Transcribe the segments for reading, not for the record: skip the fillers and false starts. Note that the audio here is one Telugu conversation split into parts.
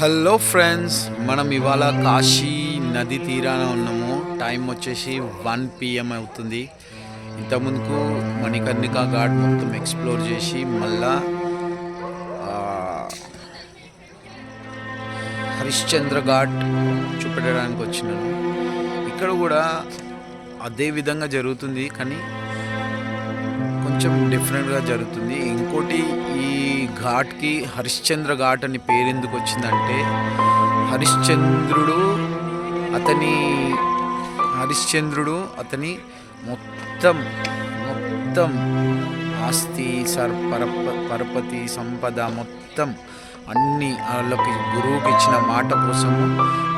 హలో ఫ్రెండ్స్, మనం ఇవాళ కాశీ నది తీరాన ఉన్నాము. టైం వచ్చేసి 1 PM అవుతుంది. ఇంతకుముందుకు మణికర్ణికా ఘాట్ మొత్తం ఎక్స్ప్లోర్ చేసి మళ్ళా హరిశ్చంద్ర ఘాట్ చూపెట్టడానికి వచ్చినాను. ఇక్కడ కూడా అదే విధంగా జరుగుతుంది, కానీ కొంచెం డిఫరెంట్గా జరుగుతుంది. ఇంకోటి, ఈ ఘాట్కి హరిశ్చంద్ర ఘాట్ అని పేరు ఎందుకు వచ్చిందంటే, హరిశ్చంద్రుడు అతని మొత్తం మొత్తం ఆస్తి పరపతి సంపద మొత్తం అన్ని వాళ్ళకి గురువుకి ఇచ్చిన మాట కోసము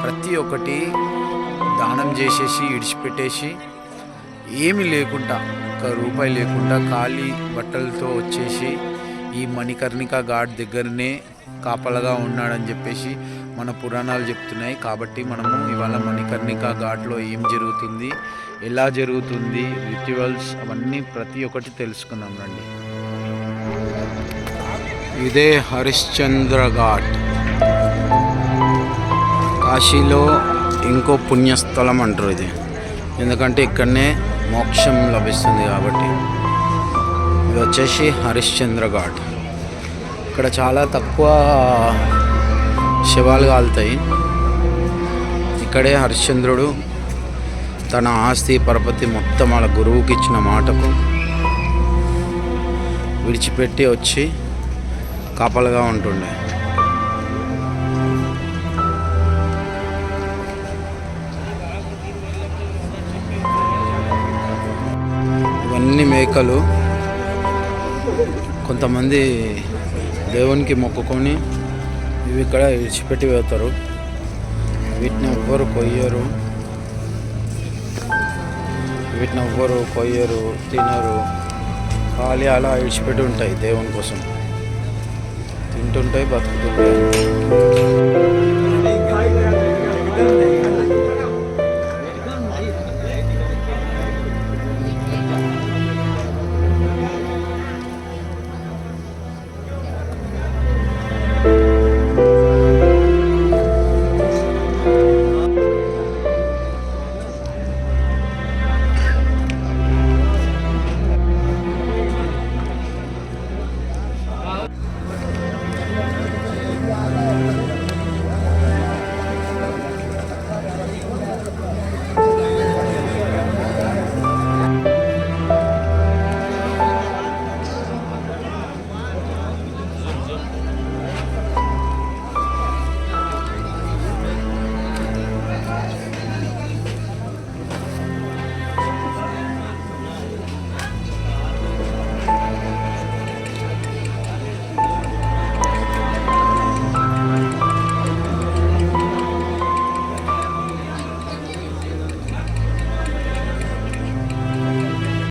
ప్రతి ఒక్కటి దానం చేసేసి విడిచిపెట్టేసి ఏమీ లేకుండా, ఒక్క రూపాయి లేకుండా ఖాళీ బట్టలతో వచ్చేసి ఈ మణికర్ణికా ఘాట్ దగ్గరనే కాపలగా ఉన్నాడని చెప్పేసి మన పురాణాలు చెప్తున్నాయి. కాబట్టి మనము ఇవాళ మణికర్ణికా ఘాట్లో ఏం జరుగుతుంది, ఎలా జరుగుతుంది, రిచువల్స్ అవన్నీ ప్రతి ఒక్కటి తెలుసుకుందాం రండి. ఇదే హరిశ్చంద్ర ఘాట్, కాశీలో ఇంకో పుణ్యస్థలం అంటారు ఇది. ఎందుకంటే ఇక్కడనే మోక్షం లభిస్తుంది కాబట్టి. ఇది వచ్చేసి హరిశ్చంద్ర ఘాట్. ఇక్కడ చాలా తక్కువ శవాలు కాలుతాయి. ఇక్కడే హరిశ్చంద్రుడు తన ఆస్తి పరపతి మొత్తం వాళ్ళ గురువుకి ఇచ్చిన మాటకు విడిచిపెట్టి వచ్చి కాపలుగా ఉంటుండే. ఇవన్నీ మేకలు. కొంతమంది దేవునికి మొక్కుకొని ఇవి ఇక్కడ విడిచిపెట్టి వెళ్తారు. వీటిని ఎవ్వరు కొయ్యరు, తినరు. ఖాళీ అలా విడిచిపెట్టి ఉంటాయి. దేవుని కోసం తింటుంటాయి, బతుకుతుంటాయి.